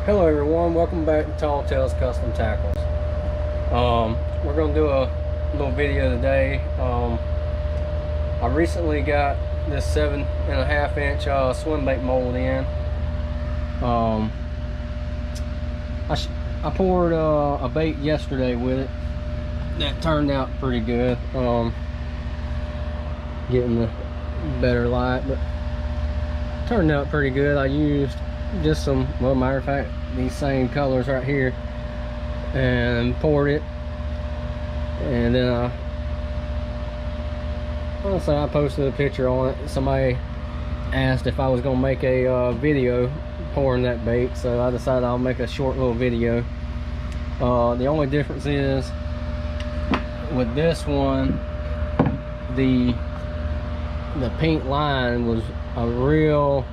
Hello everyone, welcome back to Tall Tales Custom Tackles. We're going to do a little video today. I recently got this 7.5 inch swim bait mold in. I poured a bait yesterday with it. That turned out pretty good. Getting the better light, but turned out pretty good. I used just some, well, matter of fact, these same colors right here, and poured it, and then honestly, I posted a picture on it. Somebody asked if I was gonna make a video pouring that bait, so I decided I'll make a short little video. The only difference is with this one, the paint line was a real,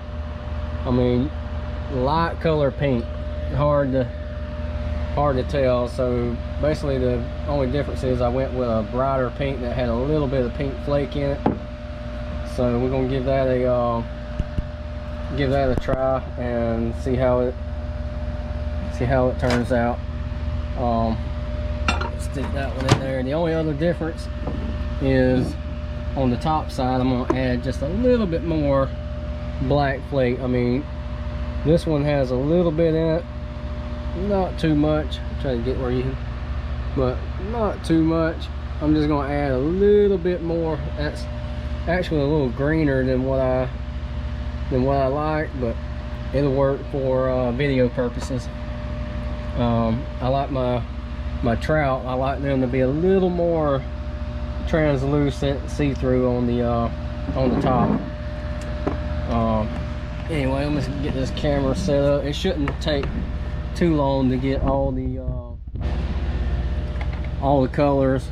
I mean, light color paint, hard to tell. So basically the only difference is I went with a brighter paint that had a little bit of pink flake in it. So we're gonna give that a try and see how it turns out. Stick that one in there. The only other difference is on the top side, I'm gonna add just a little bit more black flake. I mean, this one has a little bit in it, not too much. Try to get where you can, but not too much. I'm just gonna add a little bit more. That's actually a little greener than what I like, but it'll work for video purposes. I like my trout, I like them to be a little more translucent, see-through on the top. Anyway, I'm just gonna get this camera set up. It shouldn't take too long to get all the colors.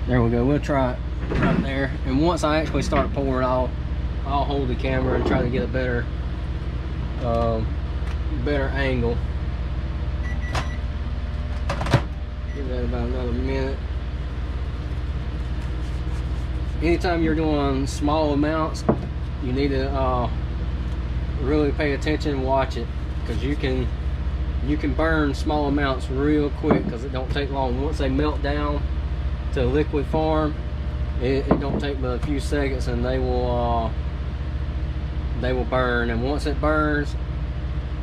There we go. We'll try it right there. And once I actually start pouring, I'll hold the camera and try to get a better angle. Give that about another minute. Anytime you're doing small amounts, you need to really pay attention and watch it, because you can burn small amounts real quick, because it don't take long. Once they melt down to liquid form, it don't take but a few seconds, and they will burn. And once it burns,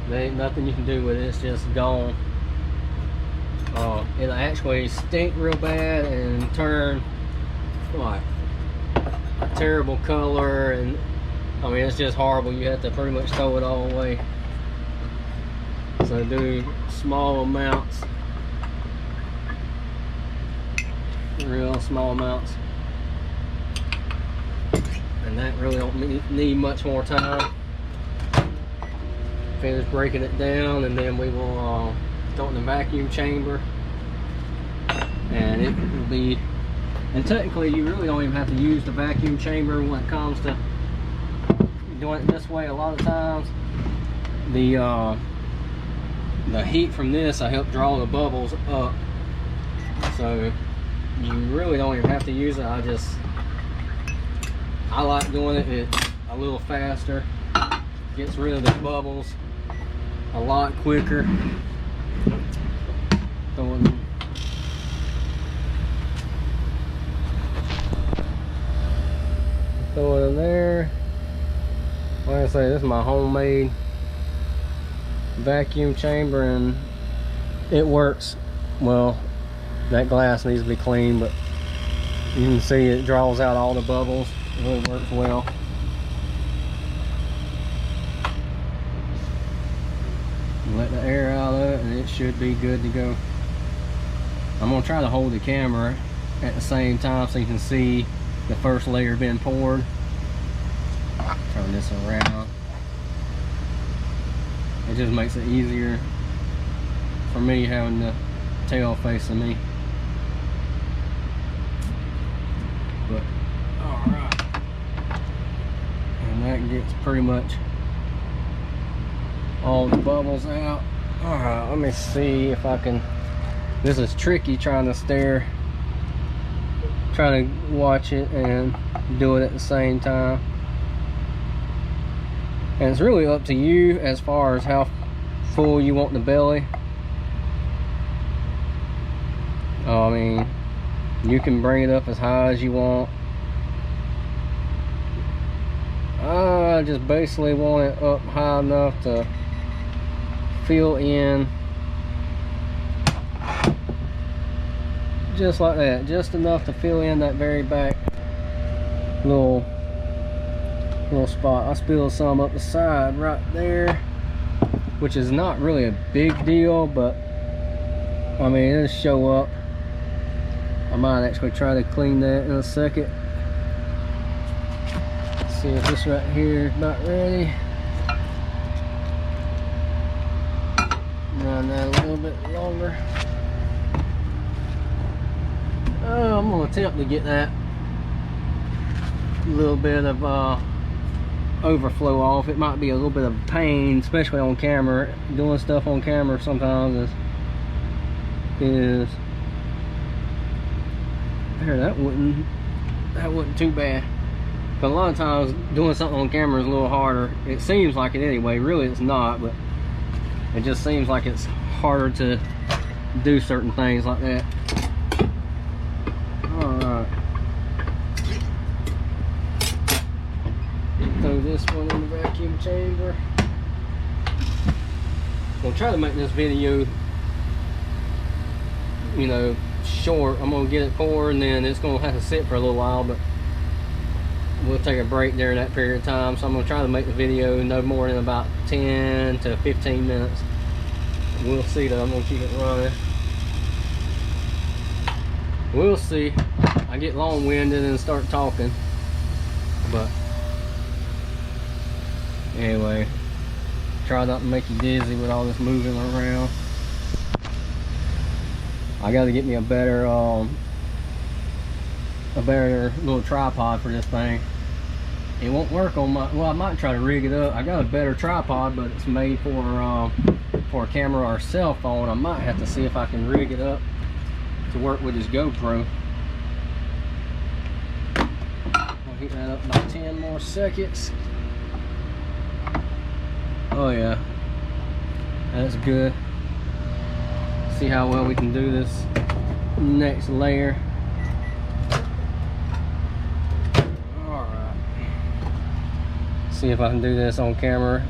there ain't nothing you can do with it. It's just gone. It'll actually stink real bad and turn like a terrible color, and I mean, it's just horrible. You have to pretty much throw it all away. So do small amounts, real small amounts, and that really don't need much more time. Finish breaking it down, and then we will go in the vacuum chamber, and it will be. And technically, you really don't even have to use the vacuum chamber when it comes to doing it this way. A lot of times, the heat from this, I help draw the bubbles up. So you really don't even have to use it. I like doing it. It's a little faster. Gets rid of the bubbles a lot quicker. Throw it in there. Like I say, this is my homemade vacuum chamber, and it works well. That glass needs to be clean, but you can see it draws out all the bubbles. It really works well. Let the air out of it, and it should be good to go. I'm gonna try to hold the camera at the same time so you can see the first layer being poured. Turn this around. It just makes it easier for me having the tail facing me. But alright. And that gets pretty much all the bubbles out. Alright, let me see if I can. This is tricky trying to watch it and do it at the same time. And it's really up to you as far as how full you want the belly. I mean, you can bring it up as high as you want. I just basically want it up high enough to fill in, just like that, just enough to fill in that very back little spot. I spilled some up the side right there, which is not really a big deal, but I mean, it'll show up. I might actually try to clean that in a second. Let's see if this right here is about ready. Run that a little bit longer. Oh, I'm gonna attempt to get that little bit of overflow off. It might be a little bit of pain, especially on camera. Doing stuff on camera sometimes is there. That wasn't too bad. But a lot of times doing something on camera is a little harder. It seems like it anyway. Really, it's not, but it just seems like it's harder to do certain things like that. Alright. Throw this one in the vacuum chamber. I'm gonna try to make this video, you know, short. I'm gonna get it poured and then it's gonna have to sit for a little while, but we'll take a break during that period of time. So I'm gonna try to make the video no more than about 10 to 15 minutes. We'll see though. I'm gonna keep it running. We'll see. I get long-winded and start talking, but anyway, try not to make you dizzy with all this moving around. I got to get me a better little tripod for this thing. It won't work on my, well, I might try to rig it up. I got a better tripod, but it's made for a camera or cell phone. I might have to see if I can rig it up to work with this GoPro. I'll heat that up about 10 more seconds. Oh yeah, that's good. See how well we can do this next layer. Alright, see if I can do this on camera.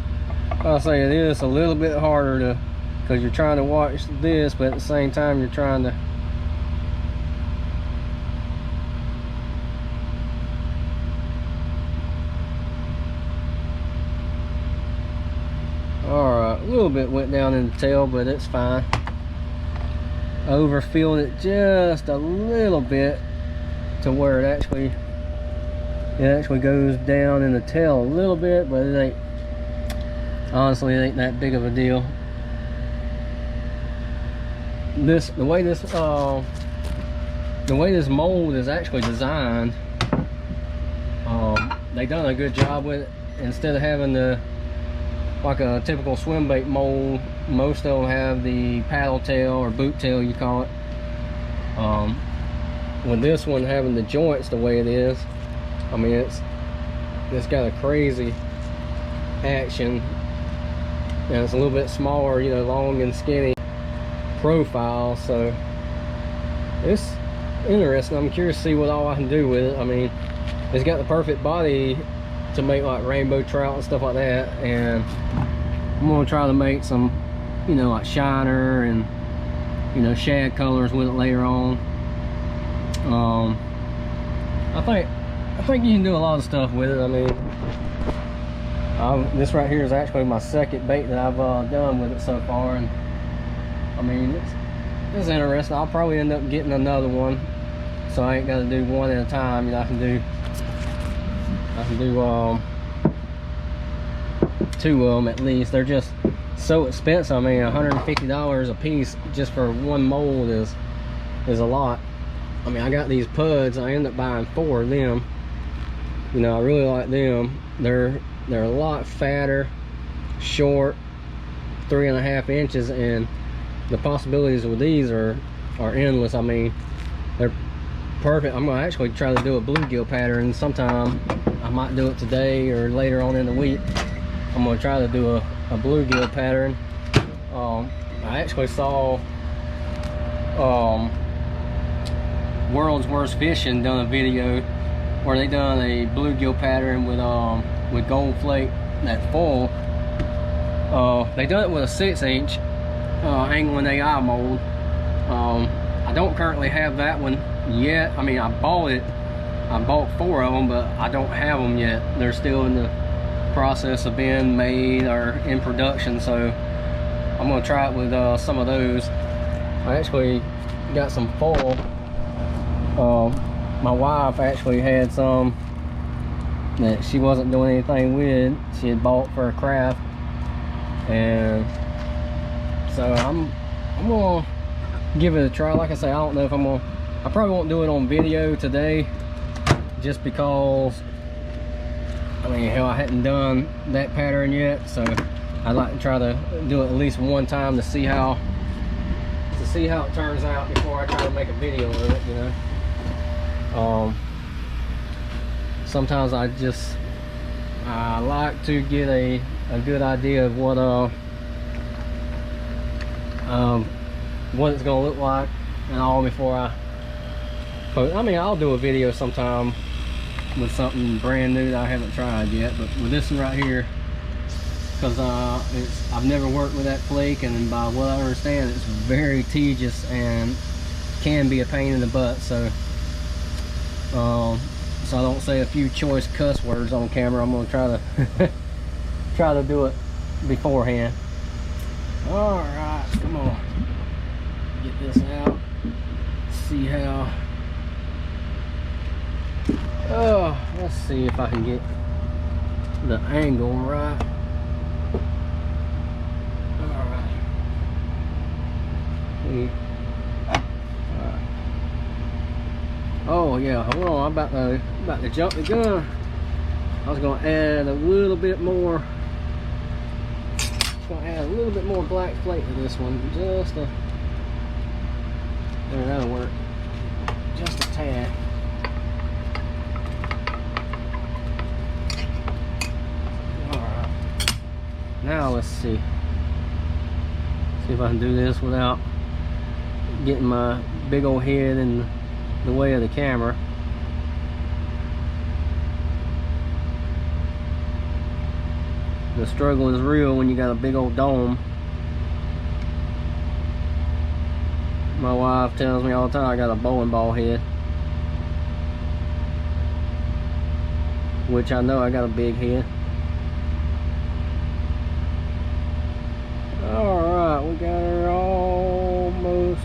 I'll say it is a little bit harder to, because you're trying to watch this, but at the same time you're trying to alright, a little bit went down in the tail, but it's fine. Overfilled it just a little bit to where it actually goes down in the tail a little bit, but it ain't, honestly, it ain't that big of a deal. The way this mold is actually designed, they done a good job with it. Instead of having the, like a typical swim bait mold, most of them have the paddle tail or boot tail, you call it. With this one having the joints the way it is, I mean, it's got a crazy action, and it's a little bit smaller, you know, long and skinny profile, so it's interesting. I'm curious to see what all I can do with it. I mean, it's got the perfect body to make like rainbow trout and stuff like that, and I'm gonna try to make some, you know, like shiner and, you know, shad colors with it later on. I think you can do a lot of stuff with it. I mean, this right here is actually my second bait that I've done with it so far, and I mean, it's interesting. I'll probably end up getting another one, so I ain't got to do one at a time. You know, I can do two of them at least. They're just so expensive. I mean, $150 a piece just for one mold is a lot. I mean, I got these puds. I end up buying 4 of them. You know, I really like them. They're a lot fatter, short, 3.5 inches, and the possibilities with these are endless. I mean, they're perfect. I'm gonna actually try to do a bluegill pattern sometime. I might do it today or later on in the week. I'm gonna try to do a bluegill pattern. I actually saw World's Worst Fishing done a video where they done a bluegill pattern with gold flake, that foil. They done it with a 6-inch angling AI mold. I don't currently have that one yet. I mean, I bought 4 of them, but I don't have them yet. They're still in the process of being made or in production, so I'm gonna try it with some of those. I actually got some foil. My wife actually had some that she wasn't doing anything with. She had bought for a craft, and so I'm gonna give it a try. Like I say, I don't know if I probably won't do it on video today, just because I mean, hell, I hadn't done that pattern yet, so I'd like to try to do it at least one time to see how it turns out before I try to make a video of it, you know. Sometimes I like to get a good idea of what it's gonna look like and all before I post. I mean, I'll do a video sometime with something brand new that I haven't tried yet, but with this one right here, because I've never worked with that flake, and by what I understand, it's very tedious and can be a pain in the butt. So so I don't say a few choice cuss words on camera. I'm gonna try to try to do it beforehand. All right, come on, get this out, see how. Oh, let's see if I can get the angle right. Alright. Oh yeah, hold on, I'm about to jump the gun. I was gonna add a little bit more. Black flake to this one. There, that'll work. Just a tad. Now let's see if I can do this without getting my big old head in the way of the camera. The struggle is real when you got a big old dome. My wife tells me all the time I got a bowling ball head, which I know I got a big head. Alright, we got her almost.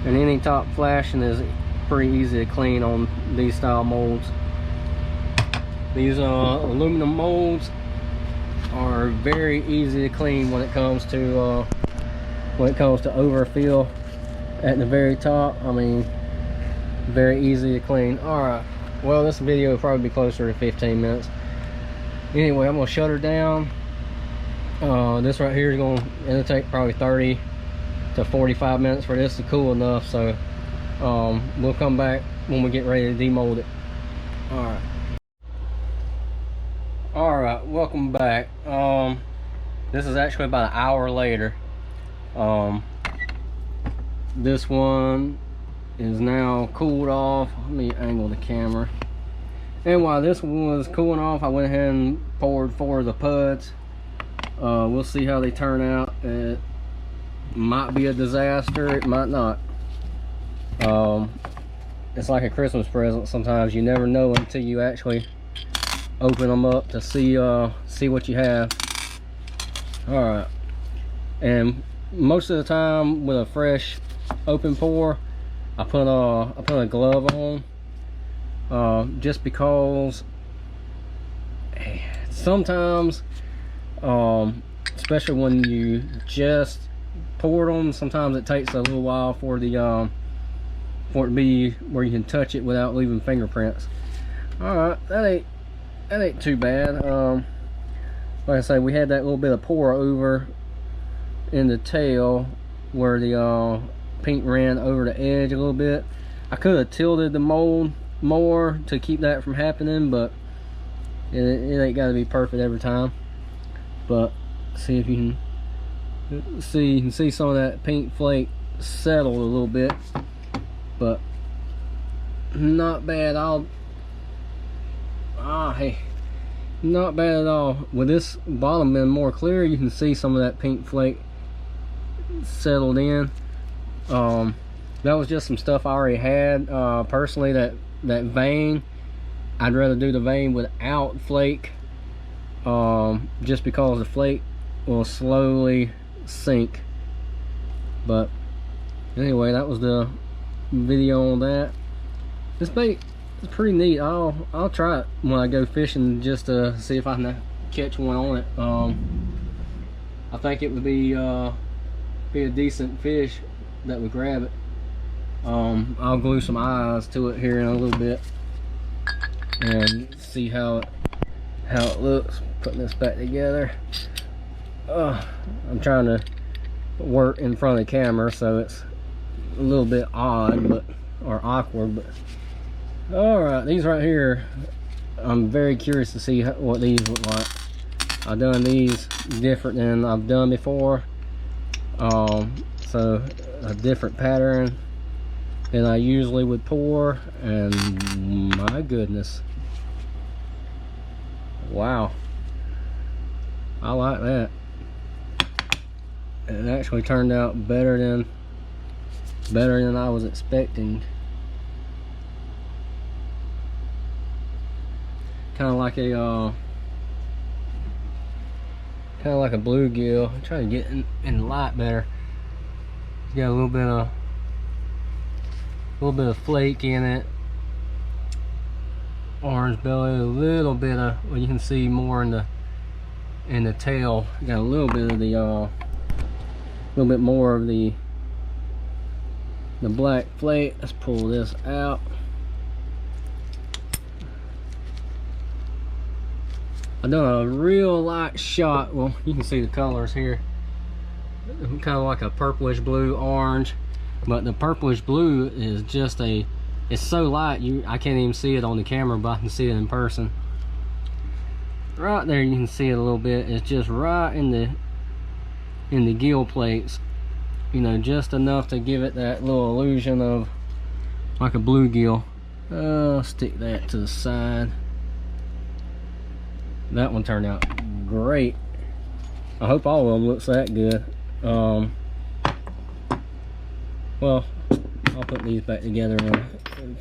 And any top flashing is pretty easy to clean on these style molds. These aluminum molds are very easy to clean when it comes to overfill at the very top. I mean, very easy to clean. All right, well, this video will probably be closer to 15 minutes. Anyway, I'm gonna shut her down. This right here is it'll take probably 30 to 45 minutes for this to cool enough, so we'll come back when we get ready to demold it. All right, welcome back. This is actually about an hour later. This one is now cooled off. Let me angle the camera. And while this one was cooling off, I went ahead and poured 4 of the puds. We'll see how they turn out. It might be a disaster, it might not. It's like a Christmas present. Sometimes you never know until you actually open them up to see what you have. All right, and most of the time with a fresh open pour, I put a glove on, just because sometimes, especially when you just pour them, sometimes it takes a little while for it to be where you can touch it without leaving fingerprints. All right, that ain't too bad. Like I say, we had that little bit of pour over in the tail where the paint ran over the edge a little bit. I could have tilted the mold more to keep that from happening, but it ain't got to be perfect every time. But see if you can see some of that paint flake settled a little bit, but not bad. Hey, not bad at all. With this bottom being more clear, you can see some of that paint flake settled in. That was just some stuff I already had. Personally, that vein, I'd rather do the vein without flake, just because the flake will slowly sink. But anyway, that was the video on that. This bait is pretty neat. I'll try it when I go fishing, just to see if I can catch one on it. I think it would be a decent fish that would grab it. I'll glue some eyes to it here in a little bit and see how it looks. Putting this back together. I'm trying to work in front of the camera, so it's a little bit odd, or awkward, but all right, these right here, I'm very curious to see what these look like. I've done these different than I've done before, so a different pattern than I usually would pour, and my goodness, wow, I like that. It actually turned out better than I was expecting. Kind of like a bluegill. I'm trying to get in the light better. It's got a little bit of flake in it. Orange belly, a little bit of, well, you can see more in the tail. Got a little bit of the little bit more of the black flake. Let's pull this out. I've done a real light shot. Well, you can see the colors here. Kind of like a purplish blue orange, but the purplish blue is just it's so light I can't even see it on the camera, but I can see it in person. Right there you can see it a little bit. It's just right in the gill plates, you know, just enough to give it that little illusion of like a bluegill. Stick that to the side. That one turned out great. I hope all of them looks that good. Well, I'll put these back together in a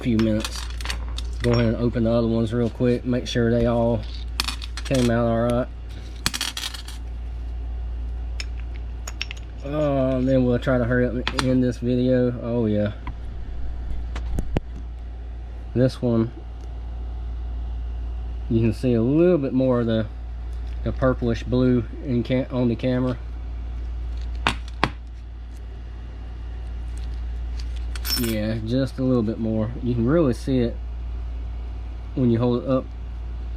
few minutes. Go ahead and open the other ones real quick, make sure they all came out all right. And then we'll try to hurry up and end this video. Oh yeah, this one you can see a little bit more of the purplish blue on the camera. Yeah, just a little bit more. You can really see it when you hold it up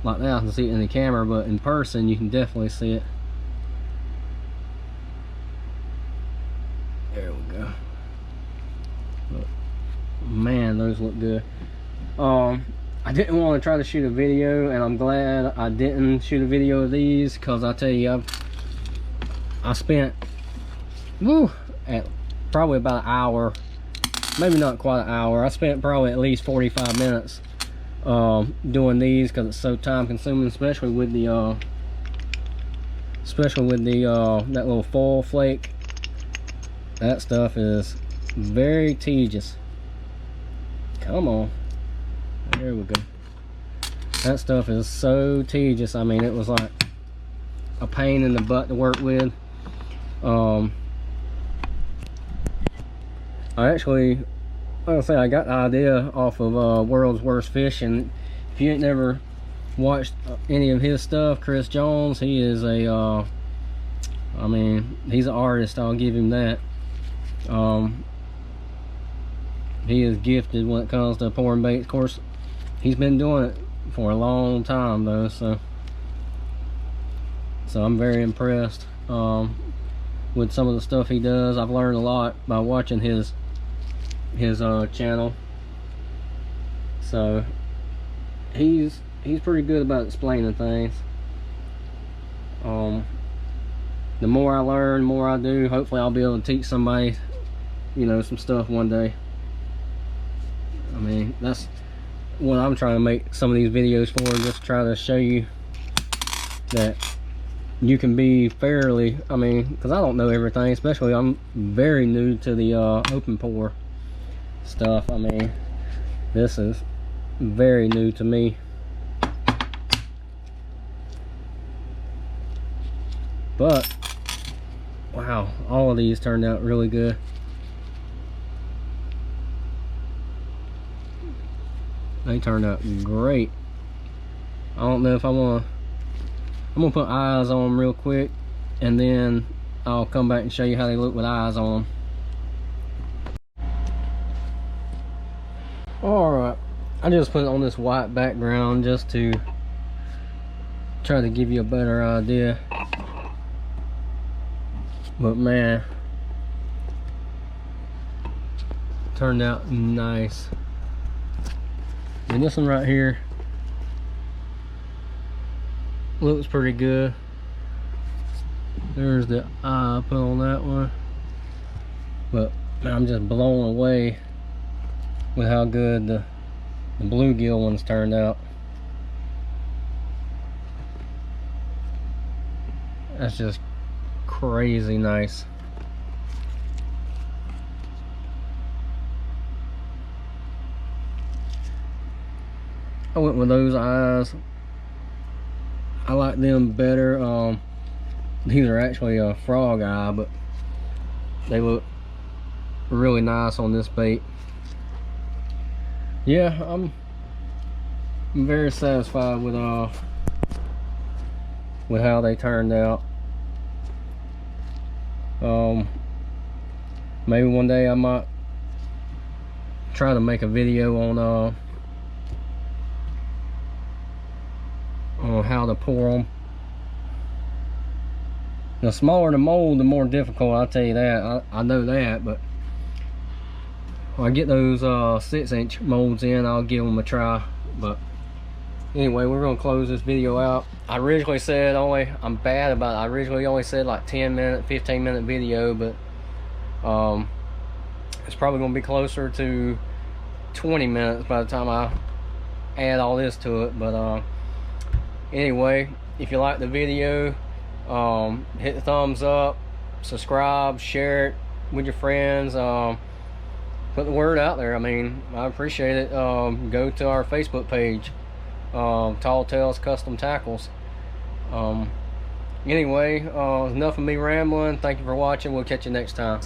like that. I can see it in the camera, but in person you can definitely see it. There we go. Look, man, those look good. I didn't want to try to shoot a video, and I'm glad I didn't shoot a video of these, because I tell you, I spent at probably about an hour, maybe not quite an hour. I spent probably at least 45 minutes doing these, because it's so time consuming, especially with the that little foil flake. That stuff is very tedious. Come on. There we go. That stuff is so tedious. I mean, it was like a pain in the butt to work with. I actually, like I say, I got the idea off of World's Worst Fishing. If you ain't never watched any of his stuff, Chris Jones, he is I mean, he's an artist, I'll give him that. He is gifted when it comes to pouring baits. Of course, he's been doing it for a long time though, so I'm very impressed with some of the stuff he does. I've learned a lot by watching his his channel. So he's pretty good about explaining things. The more I learn, the more I do, hopefully I'll be able to teach somebody, you know, some stuff one day. I mean, that's what I'm trying to make some of these videos for, just try to show you that you can be fairly, I mean, because I don't know everything, especially I'm very new to the open pour stuff. I mean, this is very new to me. But wow, all of these turned out really good. They turned out great. I don't know if I'm gonna put eyes on them real quick, and then I'll come back and show you how they look with eyes on them. Alright, I just put it on this white background just to try to give you a better idea. But man, turned out nice. And this one right here looks pretty good. There's the eye I put on that one. But man, I'm just blown away with how good the bluegill ones turned out. That's just crazy nice. I went with those eyes. I like them better. These are actually a frog eye, but they look really nice on this bait. Yeah, I'm very satisfied with how they turned out. Maybe one day I might try to make a video on how to pour them. The smaller the mold, the more difficult, I'll tell you that. I know that, but when I get those 6-inch molds in, I'll give them a try. But anyway, we're gonna close this video out. I originally said I'm bad about it. I originally only said like 10-minute, 15-minute video, but it's probably gonna be closer to 20 minutes by the time I add all this to it. But anyway, if you like the video, hit the thumbs up, subscribe, share it with your friends, put the word out there. I mean, I appreciate it. Go to our Facebook page, Tall Tales Custom Tackles. Anyway, enough of me rambling. Thank you for watching. We'll catch you next time.